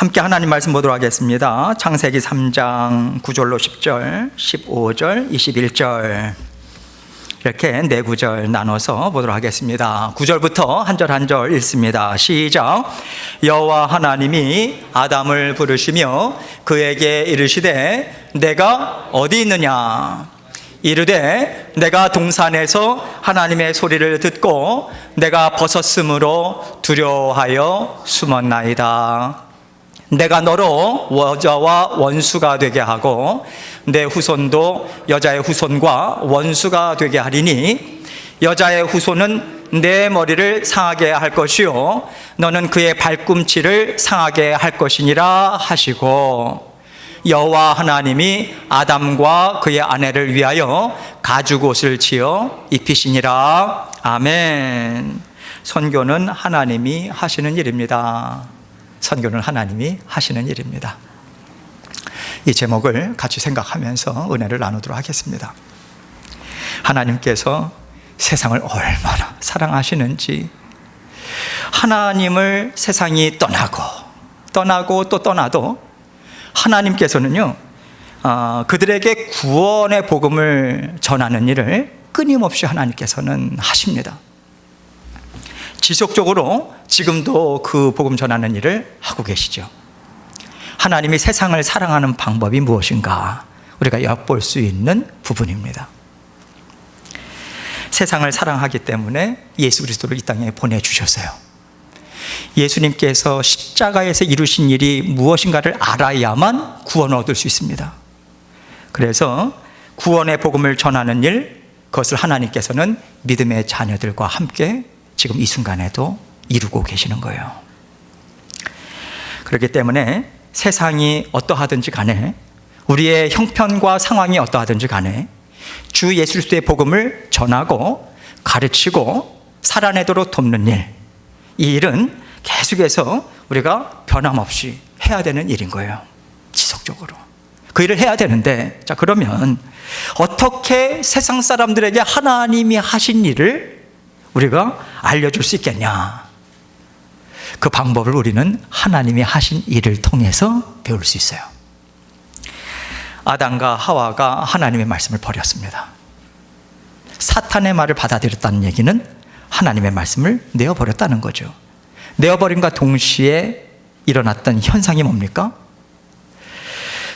함께 하나님 말씀 보도록 하겠습니다. 창세기 3장 9절로 10절, 15절, 21절 이렇게 네 구절 나눠서 보도록 하겠습니다. 9절부터 한 절 한 절 읽습니다. 시작. 여호와 하나님이 아담을 부르시며 그에게 이르시되 내가 어디 있느냐? 이르되 내가 동산에서 하나님의 소리를 듣고 내가 벗었으므로 두려워하여 숨었나이다. 내가 너로 여자와 원수가 되게 하고 내 후손도 여자의 후손과 원수가 되게 하리니 여자의 후손은 내 머리를 상하게 할 것이요 너는 그의 발꿈치를 상하게 할 것이니라 하시고, 여호와 하나님이 아담과 그의 아내를 위하여 가죽옷을 지어 입히시니라. 아멘. 선교는 하나님이 하시는 일입니다. 선교는 하나님이 하시는 일입니다. 이 제목을 같이 생각하면서 은혜를 나누도록 하겠습니다. 하나님께서 세상을 얼마나 사랑하시는지, 하나님을 세상이 떠나고 또 떠나도 하나님께서는요, 그들에게 구원의 복음을 전하는 일을 끊임없이 하나님께서는 하십니다. 지속적으로 지금도 그 복음 전하는 일을 하고 계시죠. 하나님이 세상을 사랑하는 방법이 무엇인가 우리가 엿볼 수 있는 부분입니다. 세상을 사랑하기 때문에 예수 그리스도를 이 땅에 보내주셨어요. 예수님께서 십자가에서 이루신 일이 무엇인가를 알아야만 구원을 얻을 수 있습니다. 그래서 구원의 복음을 전하는 일, 그것을 하나님께서는 믿음의 자녀들과 함께 지금 이 순간에도 이루고 계시는 거예요. 그렇기 때문에 세상이 어떠하든지 간에, 우리의 형편과 상황이 어떠하든지 간에 주 예수 그리스도의 복음을 전하고 가르치고 살아내도록 돕는 일, 이 일은 계속해서 우리가 변함없이 해야 되는 일인 거예요. 지속적으로 그 일을 해야 되는데, 자, 그러면 어떻게 세상 사람들에게 하나님이 하신 일을 우리가 알려줄 수 있겠냐? 그 방법을 우리는 하나님이 하신 일을 통해서 배울 수 있어요. 아담과 하와가 하나님의 말씀을 버렸습니다. 사탄의 말을 받아들였다는 얘기는 하나님의 말씀을 내어버렸다는 거죠. 내어버림과 동시에 일어났던 현상이 뭡니까?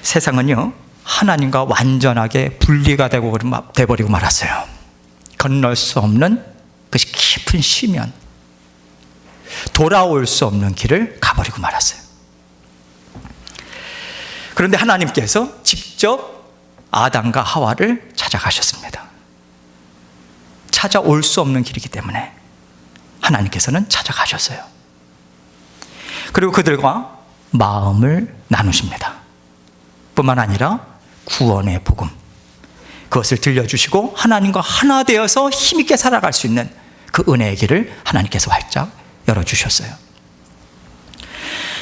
세상은요, 하나님과 완전하게 분리가 되버리고 말았어요. 건널 수 없는 그것이 깊은 심연, 돌아올 수 없는 길을 가버리고 말았어요. 그런데 하나님께서 직접 아담과 하와를 찾아가셨습니다. 찾아올 수 없는 길이기 때문에 하나님께서는 찾아가셨어요. 그리고 그들과 마음을 나누십니다. 뿐만 아니라 구원의 복음, 그것을 들려주시고 하나님과 하나 되어서 힘있게 살아갈 수 있는 그 은혜의 길을 하나님께서 활짝 열어주셨어요.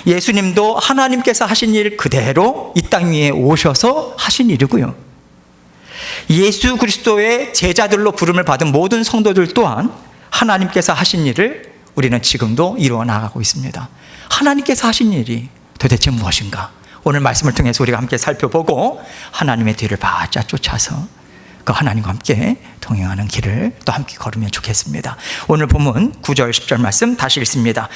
예수님도 하나님께서 하신 일 그대로 이 땅 위에 오셔서 하신 일이고요, 예수 그리스도의 제자들로 부름을 받은 모든 성도들 또한 하나님께서 하신 일을 우리는 지금도 이루어 나가고 있습니다. 하나님께서 하신 일이 도대체 무엇인가? 오늘 말씀을 통해서 우리가 함께 살펴보고 하나님의 뒤를 바짝 쫓아서 그 하나님과 함께 동행하는 길을 또 함께 걸으면 좋겠습니다. 오늘 본문 9절 10절 말씀 다시 읽습니다.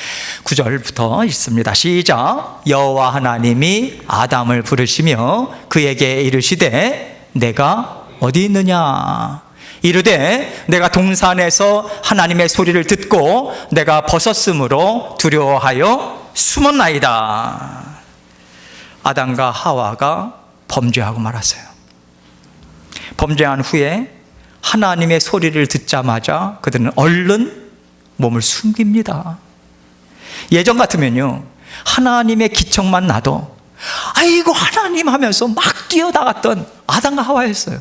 9절부터 읽습니다. 시작. 여호와 하나님이 아담을 부르시며 그에게 이르시되 내가 어디 있느냐? 이르되 내가 동산에서 하나님의 소리를 듣고 내가 벗었으므로 두려워하여 숨었나이다. 아담과 하와가 범죄하고 말았어요. 범죄한 후에 하나님의 소리를 듣자마자 그들은 얼른 몸을 숨깁니다. 예전 같으면요, 하나님의 기척만 나도 아이고 하나님 하면서 막 뛰어나갔던 아담과 하와였어요.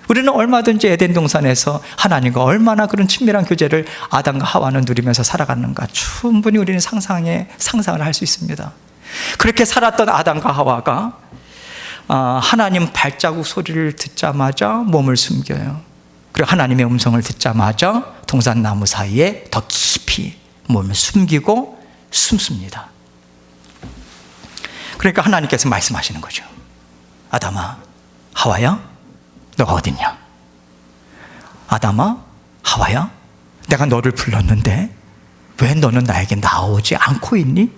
우리는 얼마든지 에덴 동산에서 하나님과 얼마나 그런 친밀한 교제를 아담과 하와는 누리면서 살아갔는가 충분히 우리는 상상을 할 수 있습니다. 그렇게 살았던 아담과 하와가 하나님 발자국 소리를 듣자마자 몸을 숨겨요. 그리고 하나님의 음성을 듣자마자 동산나무 사이에 더 깊이 몸을 숨기고 숨습니다. 그러니까 하나님께서 말씀하시는 거죠. 아담아, 하와야, 너가 어딨냐? 아담아, 하와야, 내가 너를 불렀는데 왜 너는 나에게 나오지 않고 있니?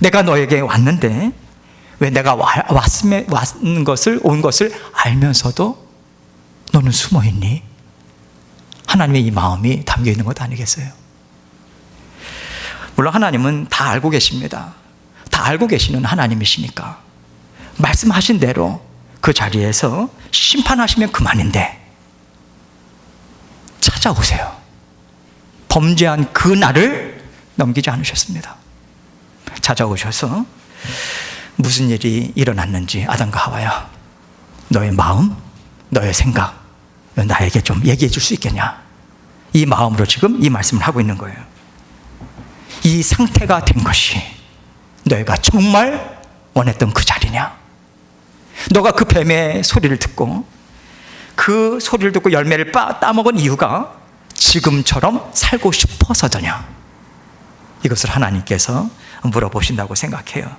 내가 너에게 왔는데 왜 내가 온 것을 알면서도 너는 숨어 있니? 하나님의 이 마음이 담겨 있는 것 아니겠어요? 물론 하나님은 다 알고 계십니다. 다 알고 계시는 하나님이시니까 말씀하신 대로 그 자리에서 심판하시면 그만인데 찾아오세요. 범죄한 그 날을 넘기지 않으셨습니다. 찾아오셔서 무슨 일이 일어났는지 아담과 하와야, 너의 마음, 너의 생각 나에게 좀 얘기해 줄 수 있겠냐? 이 마음으로 지금 이 말씀을 하고 있는 거예요. 이 상태가 된 것이 너희가 정말 원했던 그 자리냐? 너가 그 뱀의 소리를 듣고 그 소리를 듣고 열매를 따먹은 이유가 지금처럼 살고 싶어서더냐? 이것을 하나님께서 물어보신다고 생각해요.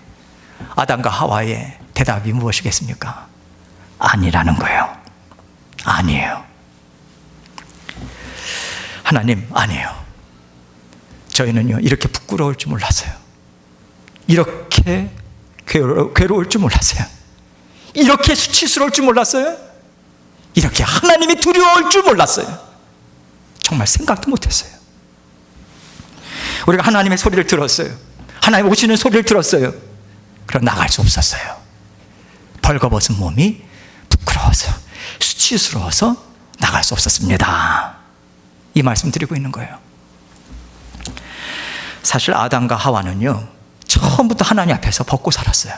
아담과 하와의 대답이 무엇이겠습니까? 아니라는 거예요. 아니에요. 하나님, 아니에요. 저희는요, 이렇게 부끄러울 줄 몰랐어요. 이렇게 괴로울 줄 몰랐어요. 이렇게 수치스러울 줄 몰랐어요. 이렇게 하나님이 두려울 줄 몰랐어요. 정말 생각도 못했어요. 우리가 하나님의 소리를 들었어요. 하나님 오시는 소리를 들었어요. 그럼 나갈 수 없었어요. 벌거벗은 몸이 부끄러워서 수치스러워서 나갈 수 없었습니다. 이 말씀 드리고 있는 거예요. 사실 아담과 하와는요, 처음부터 하나님 앞에서 벗고 살았어요.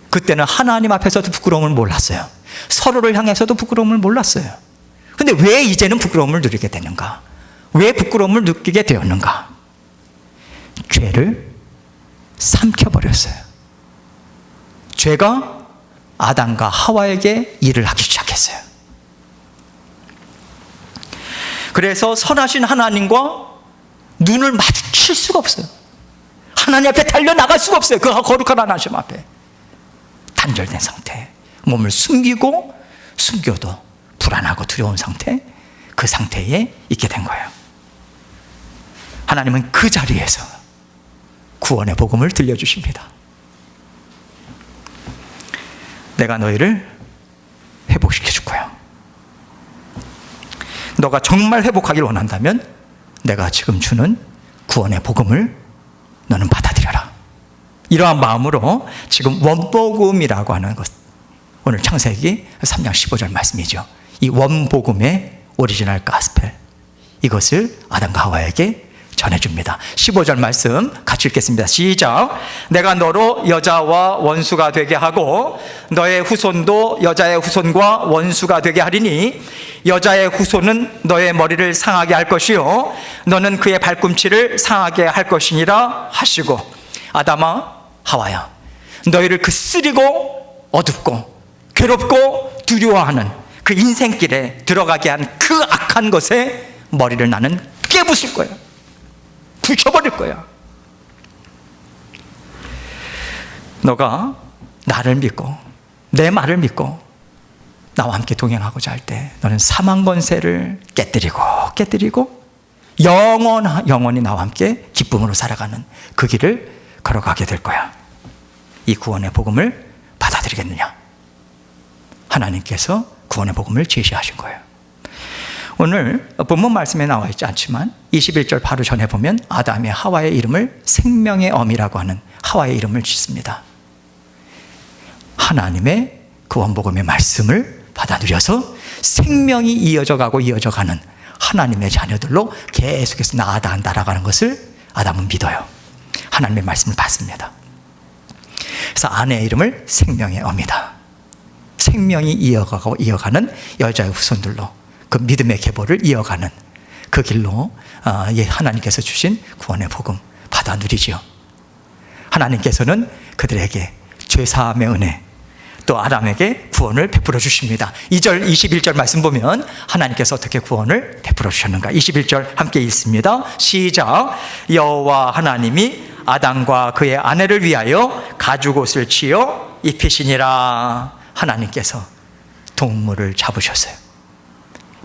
그때는 하나님 앞에서도 부끄러움을 몰랐어요. 서로를 향해서도 부끄러움을 몰랐어요. 근데 왜 이제는 부끄러움을 누리게 되는가? 왜 부끄러움을 느끼게 되었는가? 죄를 삼켜버렸어요. 죄가 아담과 하와에게 일을 하기 시작했어요. 그래서 선하신 하나님과 눈을 마주칠 수가 없어요. 하나님 앞에 달려나갈 수가 없어요. 그 거룩한 하나님 앞에 단절된 상태, 몸을 숨기고 숨겨도 불안하고 두려운 상태, 그 상태에 있게 된 거예요. 하나님은 그 자리에서 구원의 복음을 들려주십니다. 내가 너희를 회복시켜 줄 거야. 너가 정말 회복하기를 원한다면 내가 지금 주는 구원의 복음을 너는 받아들여라. 이러한 마음으로 지금 원복음이라고 하는 것, 오늘 창세기 3장 15절 말씀이죠. 이 원복음의 오리지널 가스펠, 이것을 아담과 하와에게 전해줍니다. 15절 말씀 같이 읽겠습니다. 시작. 내가 너로 여자와 원수가 되게 하고 너의 후손도 여자의 후손과 원수가 되게 하리니 여자의 후손은 너의 머리를 상하게 할 것이요 너는 그의 발꿈치를 상하게 할 것이니라 하시고, 아담아, 하와야, 너희를 그 쓰리고 어둡고 괴롭고 두려워하는 그 인생길에 들어가게 한 그 악한 것에 머리를 나는 깨부술 거야. 부셔버릴 거야. 너가 나를 믿고 내 말을 믿고 나와 함께 동행하고자 할 때 너는 사망 권세를 깨뜨리고 영원히 나와 함께 기쁨으로 살아가는 그 길을 걸어가게 될 거야. 이 구원의 복음을 받아들이겠느냐? 하나님께서 구원의 복음을 제시하신 거예요. 오늘 본문 말씀에 나와 있지 않지만 21절 바로 전에 보면 아담의 하와의 이름을 생명의 어미라고 하는 하와의 이름을 짓습니다. 하나님의 그 원복음의 말씀을 받아 누려서 생명이 이어져 가는 하나님의 자녀들로 계속해서 나아간다라는 것을 아담은 믿어요. 하나님의 말씀을 받습니다. 그래서 아내의 이름을 생명의 어미다. 생명이 이어가는 여자의 후손들로 그 믿음의 계보를 이어가는 그 길로 하나님께서 주신 구원의 복음 받아 누리지요. 하나님께서는 그들에게 죄사함의 은혜, 또 아담에게 구원을 베풀어 주십니다. 2절 21절 말씀 보면 하나님께서 어떻게 구원을 베풀어 주셨는가. 21절 함께 읽습니다. 시작. 여호와 하나님이 아담과 그의 아내를 위하여 가죽옷을 지어 입히시니라. 하나님께서 동물을 잡으셨어요.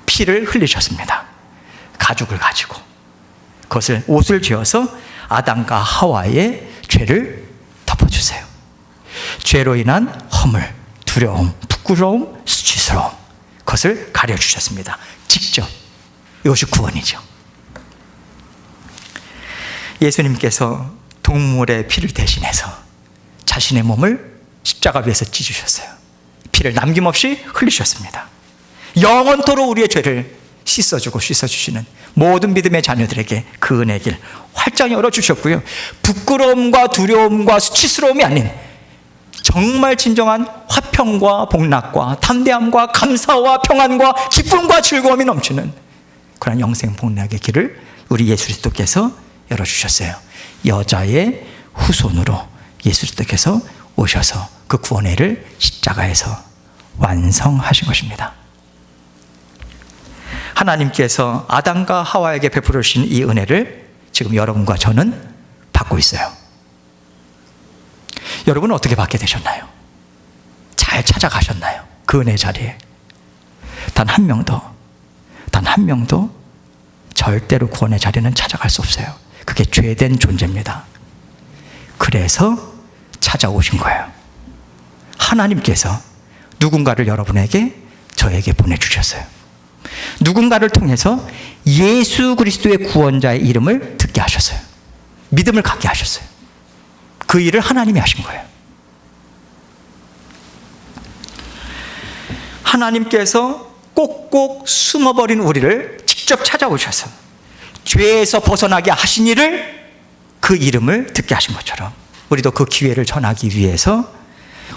피를 흘리셨습니다. 가죽을 가지고 그것을 옷을 지어서 아담과 하와의 죄를 덮어주세요. 죄로 인한 허물, 두려움, 부끄러움, 수치스러움, 그것을 가려주셨습니다. 직접. 이것이 구원이죠. 예수님께서 동물의 피를 대신해서 자신의 몸을 십자가 위에서 찢으셨어요. 피를 남김없이 흘리셨습니다. 영원토록 우리의 죄를 씻어주고 씻어주시는 모든 믿음의 자녀들에게 그 은혜의 길 활짝 열어주셨고요. 부끄러움과 두려움과 수치스러움이 아닌 정말 진정한 화평과 복락과 담대함과 감사와 평안과 기쁨과 즐거움이 넘치는 그런 영생 복락의 길을 우리 예수 그리스도께서 열어주셨어요. 여자의 후손으로 예수 그리스도께서 오셔서 그 구원의 일을 십자가에서 완성하신 것입니다. 하나님께서 아담과 하와에게 베풀어 주신 이 은혜를 지금 여러분과 저는 받고 있어요. 여러분은 어떻게 받게 되셨나요? 잘 찾아가셨나요? 그 은혜 자리에. 단 한 명도 절대로 구원의 자리는 찾아갈 수 없어요. 그게 죄된 존재입니다. 그래서 찾아오신 거예요. 하나님께서 누군가를 여러분에게, 저에게 보내주셨어요. 누군가를 통해서 예수 그리스도의 구원자의 이름을 듣게 하셨어요. 믿음을 갖게 하셨어요. 그 일을 하나님이 하신 거예요. 하나님께서 꼭꼭 숨어버린 우리를 직접 찾아오셔서 죄에서 벗어나게 하신 일을, 그 이름을 듣게 하신 것처럼 우리도 그 기회를 전하기 위해서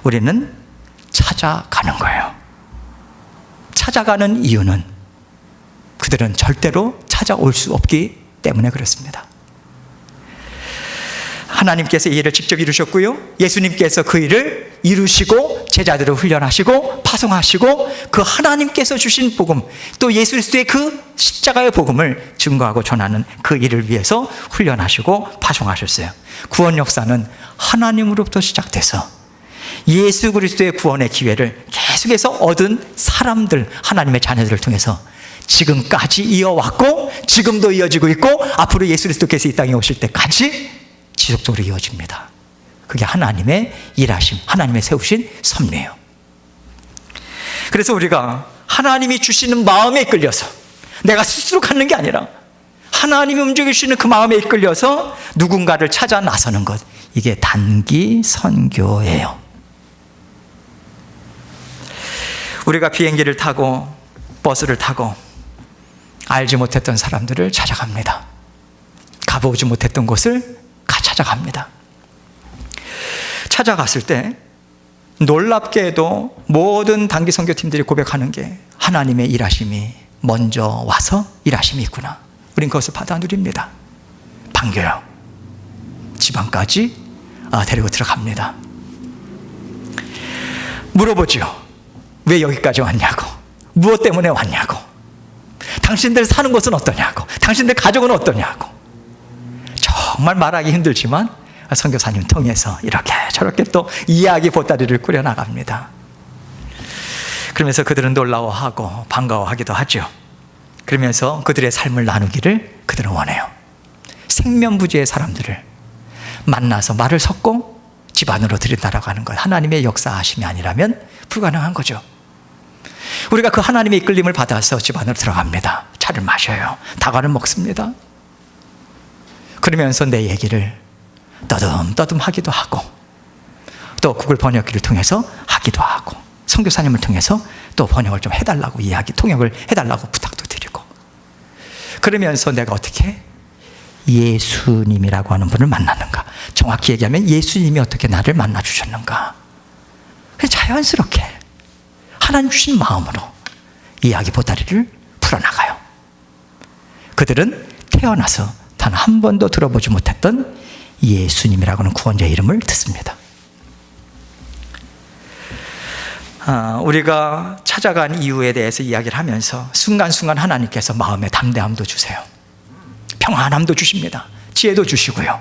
우리는 찾아가는 거예요. 찾아가는 이유는 그들은 절대로 찾아올 수 없기 때문에 그렇습니다. 하나님께서 이 일을 직접 이루셨고요. 예수님께서 그 일을 이루시고 제자들을 훈련하시고 파송하시고 그 하나님께서 주신 복음, 또 예수 그리스도의 그 십자가의 복음을 증거하고 전하는 그 일을 위해서 훈련하시고 파송하셨어요. 구원 역사는 하나님으로부터 시작돼서 예수 그리스도의 구원의 기회를 계속해서 얻은 사람들, 하나님의 자녀들을 통해서 지금까지 이어왔고 지금도 이어지고 있고 앞으로 예수 그리스도께서 이 땅에 오실 때까지 지속적으로 이어집니다. 그게 하나님의 일하심, 하나님의 세우신 섭리예요. 그래서 우리가 하나님이 주시는 마음에 이끌려서 내가 스스로 갖는 게 아니라 하나님이 움직이시는 그 마음에 이끌려서 누군가를 찾아 나서는 것, 이게 단기 선교예요. 우리가 비행기를 타고 버스를 타고 알지 못했던 사람들을 찾아갑니다. 가보지 못했던 곳을 찾아갑니다. 찾아갔을 때 놀랍게도 모든 단기 선교팀들이 고백하는 게 하나님의 일하심이 먼저 와서 일하심이 있구나. 우린 그것을 받아 누립니다. 반겨요. 지방까지 데리고 들어갑니다. 물어보죠. 왜 여기까지 왔냐고, 무엇 때문에 왔냐고, 당신들 사는 곳은 어떠냐고, 당신들 가족은 어떠냐고. 정말 말하기 힘들지만 선교사님 통해서 이렇게 저렇게 또 이야기 보따리를 꾸려나갑니다. 그러면서 그들은 놀라워하고 반가워하기도 하죠. 그러면서 그들의 삶을 나누기를 그들은 원해요. 생면부지의 사람들을 만나서 말을 섞고 집 안으로 들여다가는 것, 하나님의 역사하심이 아니라면 불가능한 거죠. 우리가 그 하나님의 이끌림을 받아서 집 안으로 들어갑니다. 차를 마셔요. 다과를 먹습니다. 그러면서 내 얘기를 떠듬떠듬 하기도 하고, 또 구글 번역기를 통해서 하기도 하고, 선교사님을 통해서 또 번역을 좀 해달라고 통역을 해달라고 부탁도 드리고, 그러면서 내가 어떻게 예수님이라고 하는 분을 만났는가, 정확히 얘기하면 예수님이 어떻게 나를 만나주셨는가, 자연스럽게 하나님 주신 마음으로 이야기 보따리를 풀어나가요. 그들은 태어나서 단 한 번도 들어보지 못했던 예수님이라고 하는 구원자의 이름을 듣습니다. 우리가 찾아간 이유에 대해서 이야기를 하면서 순간순간 하나님께서 마음의 담대함도 주세요. 평안함도 주십니다. 지혜도 주시고요.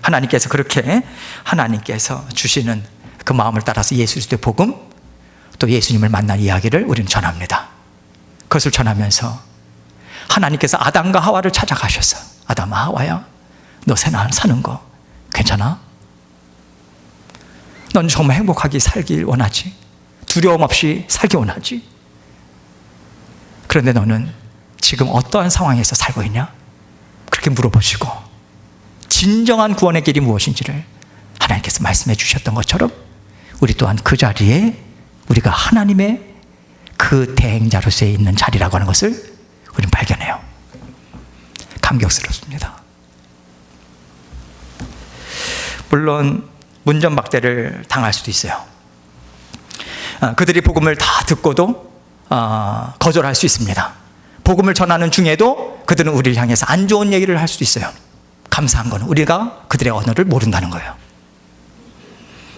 하나님께서 그렇게 하나님께서 주시는 그 마음을 따라서 예수 그리스도의 복음, 또 예수님을 만난 이야기를 우리는 전합니다. 그것을 전하면서 하나님께서 아담과 하와를 찾아가셔서 아담아, 하와야, 너 사는 거 괜찮아? 넌 정말 행복하게 살길 원하지? 두려움 없이 살기 원하지? 그런데 너는 지금 어떠한 상황에서 살고 있냐? 그렇게 물어보시고 진정한 구원의 길이 무엇인지를 하나님께서 말씀해 주셨던 것처럼 우리 또한 그 자리에 우리가 하나님의 그 대행자로서 있는 자리라고 하는 것을 우리는 발견해요. 감격스럽습니다. 물론 문전박대를 당할 수도 있어요. 그들이 복음을 다 듣고도 거절할 수 있습니다. 복음을 전하는 중에도 그들은 우리를 향해서 안 좋은 얘기를 할 수도 있어요. 감사한 건 우리가 그들의 언어를 모른다는 거예요.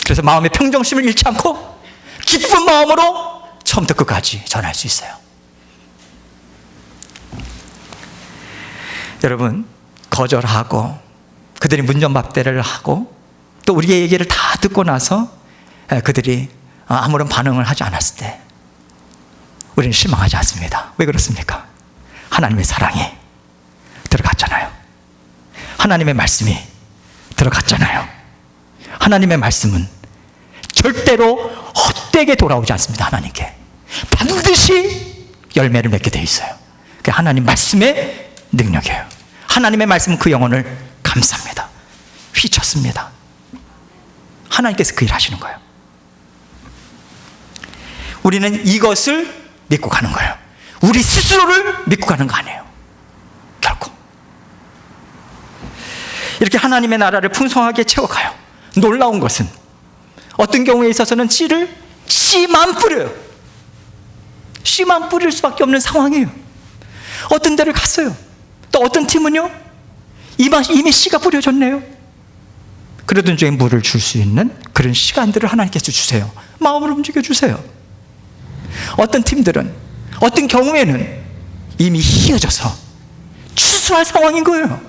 그래서 마음의 평정심을 잃지 않고 기쁜 마음으로 처음부터 끝까지 전할 수 있어요. 여러분, 거절하고 그들이 문전박대를 하고 또 우리의 얘기를 다 듣고 나서 그들이 아무런 반응을 하지 않았을 때 우리는 실망하지 않습니다. 왜 그렇습니까? 하나님의 사랑이 들어갔잖아요. 하나님의 말씀이 들어갔잖아요. 하나님의 말씀은 절대로 헛되게 돌아오지 않습니다. 하나님께 반드시 열매를 맺게 돼 있어요. 그게 하나님 말씀의 능력이에요. 하나님의 말씀은 그 영혼을 감쌉니다. 휘쳤습니다. 하나님께서 그 일 하시는 거예요. 우리는 이것을 믿고 가는 거예요. 우리 스스로를 믿고 가는 거 아니에요. 결코. 이렇게 하나님의 나라를 풍성하게 채워가요. 놀라운 것은 어떤 경우에 있어서는 씨만 뿌려요. 씨만 뿌릴 수밖에 없는 상황이에요. 어떤 데를 갔어요. 또 어떤 팀은요, 이미 씨가 뿌려졌네요. 그러던 중에 물을 줄 수 있는 그런 시간들을 하나님께서 주세요. 마음을 움직여 주세요. 어떤 팀들은 어떤 경우에는 이미 휘어져서 추수할 상황인 거예요.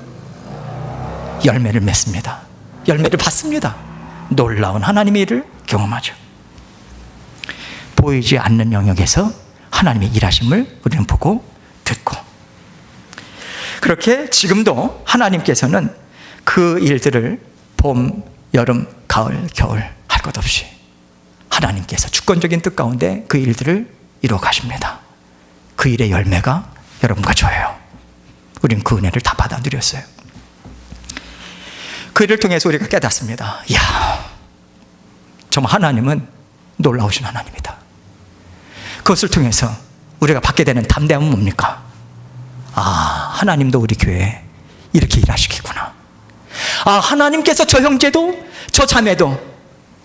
열매를 맺습니다. 열매를 받습니다. 놀라운 하나님의 일을 경험하죠. 보이지 않는 영역에서 하나님의 일하심을 우리는 보고 듣고, 그렇게 지금도 하나님께서는 그 일들을 봄, 여름, 가을, 겨울 할 것 없이 하나님께서 주권적인 뜻 가운데 그 일들을 이루어 가십니다. 그 일의 열매가 여러분과 저예요. 우리는 그 은혜를 다 받아 누렸어요. 그 일을 통해서 우리가 깨닫습니다. 이야, 정말 하나님은 놀라우신 하나님이다. 그것을 통해서 우리가 받게 되는 담대함은 뭡니까? 하나님도 우리 교회에 이렇게 일하시겠구나. 하나님께서 저 형제도 저 자매도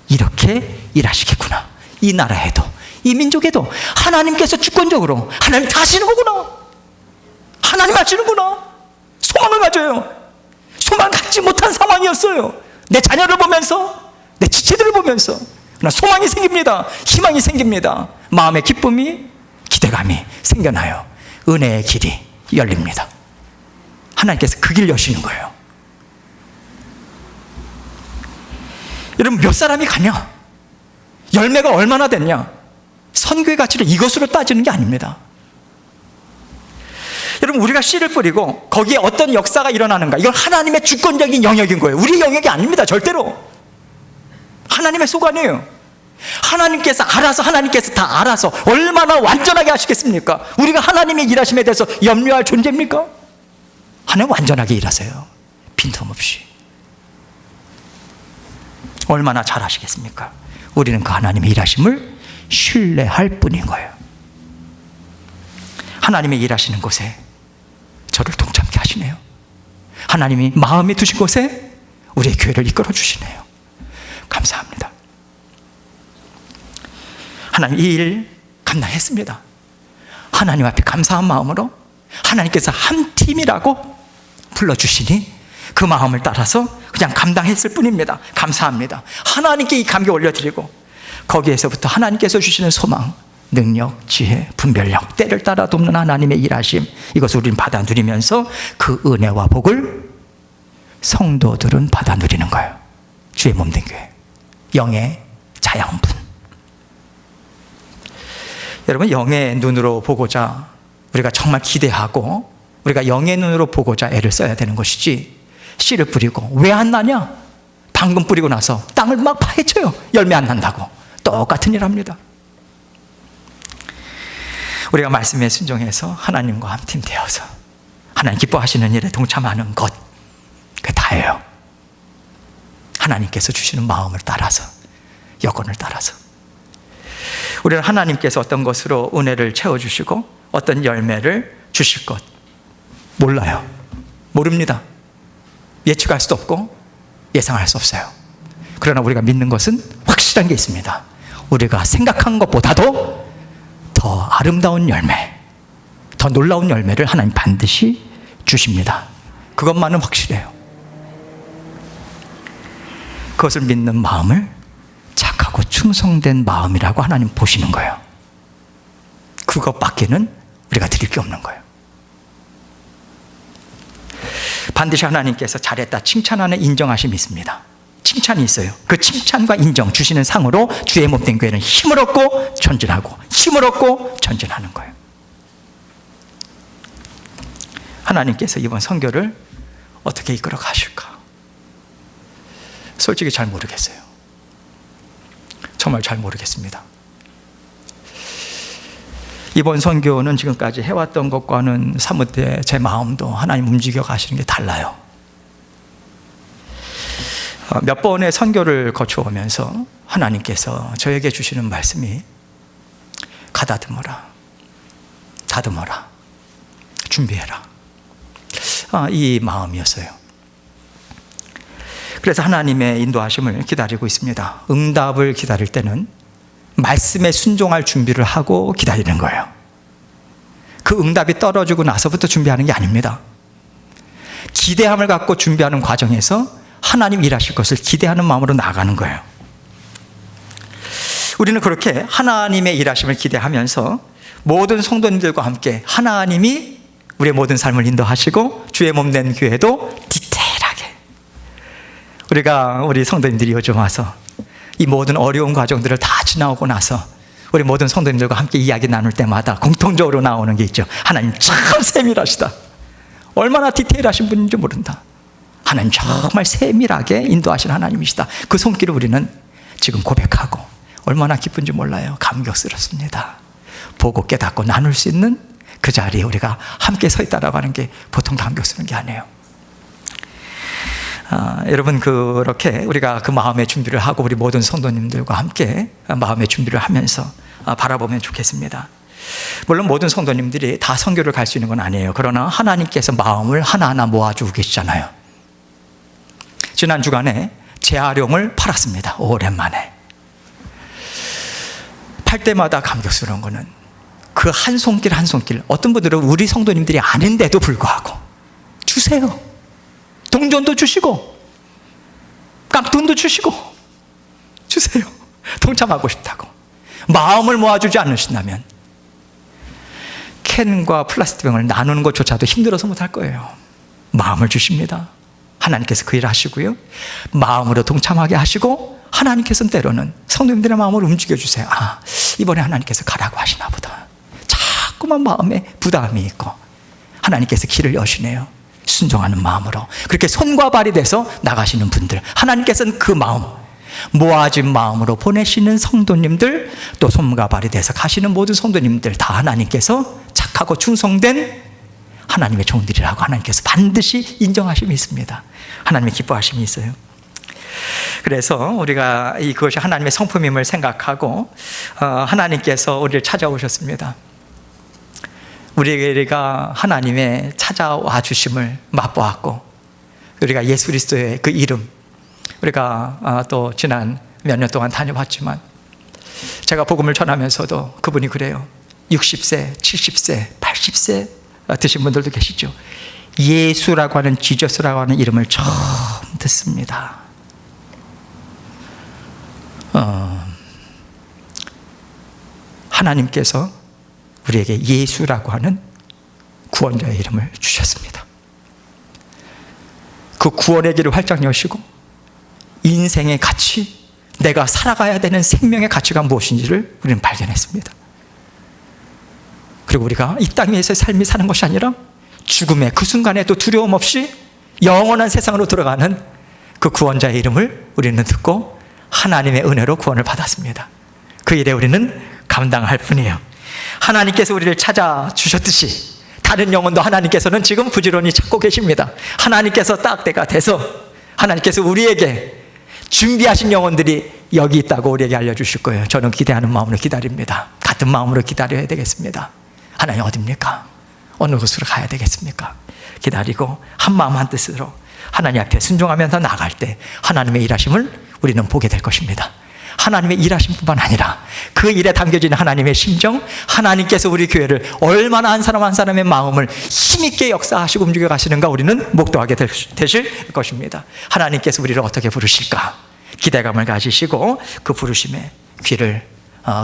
이렇게 일하시겠구나. 이 나라에도 이 민족에도 하나님께서 주권적으로 하나님 다 하시는 거구나. 하나님 하시는구나. 소망을 가져요. 소망 갖지 못한 상황이었어요. 내 자녀를 보면서, 내 지체들을 보면서 소망이 생깁니다. 희망이 생깁니다. 마음의 기쁨이, 기대감이 생겨나요. 은혜의 길이 열립니다. 하나님께서 그 길 여시는 거예요. 여러분, 몇 사람이 가냐? 열매가 얼마나 됐냐? 선교의 가치를 이것으로 따지는 게 아닙니다. 여러분, 우리가 씨를 뿌리고 거기에 어떤 역사가 일어나는가, 이건 하나님의 주권적인 영역인 거예요. 우리 영역이 아닙니다. 절대로. 하나님의 소관이에요. 하나님께서 다 알아서 얼마나 완전하게 하시겠습니까? 우리가 하나님의 일하심에 대해서 염려할 존재입니까? 하나님 완전하게 일하세요. 빈틈없이. 얼마나 잘 하시겠습니까? 우리는 그 하나님의 일하심을 신뢰할 뿐인 거예요. 하나님의 일하시는 곳에 저를 동참케 하시네요. 하나님이 마음에 두신 곳에 우리의 교회를 이끌어 주시네요. 감사합니다. 하나님 이 일 감당했습니다. 하나님 앞에 감사한 마음으로 하나님께서 한 팀이라고 불러주시니 그 마음을 따라서 그냥 감당했을 뿐입니다. 감사합니다. 하나님께 이 감기 올려드리고 거기에서부터 하나님께서 주시는 소망, 능력, 지혜, 분별력, 때를 따라 돕는 하나님의 일하심, 이것을 우리는 받아 누리면서 그 은혜와 복을 성도들은 받아 누리는 거예요. 주의 몸된 교회, 영의 자양분. 여러분, 영의 눈으로 보고자 우리가 정말 기대하고 우리가 영의 눈으로 보고자 애를 써야 되는 것이지, 씨를 뿌리고 왜 안 나냐? 방금 뿌리고 나서 땅을 막 파헤쳐요. 열매 안 난다고. 똑같은 일 합니다. 우리가 말씀에 순종해서 하나님과 한 팀 되어서 하나님 기뻐하시는 일에 동참하는 것, 그게 다예요. 하나님께서 주시는 마음을 따라서, 여건을 따라서. 우리는 하나님께서 어떤 것으로 은혜를 채워주시고 어떤 열매를 주실 것 몰라요. 모릅니다. 예측할 수도 없고 예상할 수 없어요. 그러나 우리가 믿는 것은 확실한 게 있습니다. 우리가 생각한 것보다도 더 아름다운 열매, 더 놀라운 열매를 하나님 반드시 주십니다. 그것만은 확실해요. 그것을 믿는 마음을 착하고 충성된 마음이라고 하나님 보시는 거예요. 그것밖에는 우리가 드릴 게 없는 거예요. 반드시 하나님께서 잘했다 칭찬하는 인정하심이 있습니다. 칭찬이 있어요. 그 칭찬과 인정 주시는 상으로 주의 몸된 교회는 힘을 얻고 전진하고 힘을 얻고 전진하는 거예요. 하나님께서 이번 선교를 어떻게 이끌어 가실까? 솔직히 잘 모르겠어요. 정말 잘 모르겠습니다. 이번 선교는 지금까지 해왔던 것과는 사뭇 제 마음도 하나님 움직여 가시는 게 달라요. 몇 번의 선교를 거쳐오면서 하나님께서 저에게 주시는 말씀이 가다듬어라, 다듬어라, 준비해라, 이 마음이었어요. 그래서 하나님의 인도하심을 기다리고 있습니다. 응답을 기다릴 때는 말씀에 순종할 준비를 하고 기다리는 거예요. 그 응답이 떨어지고 나서부터 준비하는 게 아닙니다. 기대함을 갖고 준비하는 과정에서 하나님 일하실 것을 기대하는 마음으로 나아가는 거예요. 우리는 그렇게 하나님의 일하심을 기대하면서 모든 성도님들과 함께 하나님이 우리의 모든 삶을 인도하시고 주의 몸된 교회도 디테일하게, 우리 성도님들이 요즘 와서 이 모든 어려운 과정들을 다 지나오고 나서 우리 모든 성도님들과 함께 이야기 나눌 때마다 공통적으로 나오는 게 있죠. 하나님 참 세밀하시다. 얼마나 디테일하신 분인지 모른다. 하나님 정말 세밀하게 인도하신 하나님이시다. 그 손길을 우리는 지금 고백하고 얼마나 기쁜지 몰라요. 감격스럽습니다. 보고 깨닫고 나눌 수 있는 그 자리에 우리가 함께 서 있다라고 하는 게 보통 감격스러운 게 아니에요. 여러분, 그렇게 우리가 그 마음의 준비를 하고 우리 모든 성도님들과 함께 마음의 준비를 하면서 바라보면 좋겠습니다. 물론 모든 성도님들이 다 선교를 갈 수 있는 건 아니에요. 그러나 하나님께서 마음을 하나하나 모아주고 계시잖아요. 지난 주간에 재활용을 팔았습니다. 오랜만에. 팔 때마다 감격스러운 거는 그 한 손길 한 손길, 어떤 분들은 우리 성도님들이 아는데도 불구하고 주세요. 동전도 주시고 깡통도 주시고 주세요. 동참하고 싶다고. 마음을 모아주지 않으신다면 캔과 플라스틱병을 나누는 것조차도 힘들어서 못할 거예요. 마음을 주십니다. 하나님께서 그 일을 하시고요, 마음으로 동참하게 하시고 하나님께서는 때로는 성도님들의 마음을 움직여주세요. 이번에 하나님께서 가라고 하시나 보다. 자꾸만 마음에 부담이 있고 하나님께서 길을 여시네요. 순종하는 마음으로 그렇게 손과 발이 돼서 나가시는 분들, 하나님께서는 그 마음, 모아진 마음으로 보내시는 성도님들, 또 손과 발이 돼서 가시는 모든 성도님들 다 하나님께서 착하고 충성된 하나님의 종들이라고 하나님께서 반드시 인정하심이 있습니다. 하나님의 기뻐하심이 있어요. 그래서 우리가 그것이 하나님의 성품임을 생각하고 하나님께서 우리를 찾아오셨습니다. 우리가 하나님의 찾아와 주심을 맛보았고, 우리가 예수 그리스도의 그 이름, 우리가 또 지난 몇 년 동안 다녀봤지만 제가 복음을 전하면서도 그분이 그래요. 60세, 70세, 80세 드신 분들도 계시죠. 예수라고 하는, 지저스라고 하는 이름을 처음 듣습니다. 하나님께서 우리에게 예수라고 하는 구원자의 이름을 주셨습니다. 그 구원의 길을 활짝 여시고 인생의 가치, 내가 살아가야 되는 생명의 가치가 무엇인지를 우리는 발견했습니다. 그리고 우리가 이 땅 위에서의 삶이 사는 것이 아니라 죽음의 그 순간에도 두려움 없이 영원한 세상으로 들어가는 그 구원자의 이름을 우리는 듣고 하나님의 은혜로 구원을 받았습니다. 그 일에 우리는 감당할 뿐이에요. 하나님께서 우리를 찾아주셨듯이 다른 영혼도 하나님께서는 지금 부지런히 찾고 계십니다. 하나님께서 딱 때가 돼서 하나님께서 우리에게 준비하신 영혼들이 여기 있다고 우리에게 알려주실 거예요. 저는 기대하는 마음으로 기다립니다. 같은 마음으로 기다려야 되겠습니다. 하나님 어디입니까? 어느 곳으로 가야 되겠습니까? 기다리고 한 마음 한 뜻으로 하나님 앞에 순종하면서 나갈 때 하나님의 일하심을 우리는 보게 될 것입니다. 하나님의 일하심뿐만 아니라 그 일에 담겨진 하나님의 심정, 하나님께서 우리 교회를 얼마나 한 사람 한 사람의 마음을 힘있게 역사하시고 움직여 가시는가 우리는 목도하게 되실 것입니다. 하나님께서 우리를 어떻게 부르실까 기대감을 가지시고 그 부르심에 귀를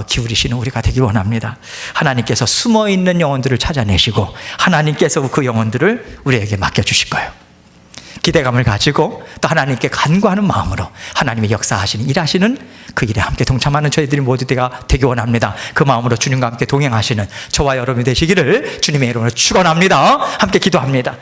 기울이시는 우리가 되기 원합니다. 하나님께서 숨어있는 영혼들을 찾아내시고 하나님께서 그 영혼들을 우리에게 맡겨주실 거예요. 기대감을 가지고 또 하나님께 간구하는 마음으로 하나님의 역사하시는 일하시는 그 일에 함께 동참하는 저희들이 모두가 되기 원합니다. 그 마음으로 주님과 함께 동행하시는 저와 여러분이 되시기를 주님의 이름으로 축원합니다. 함께 기도합니다.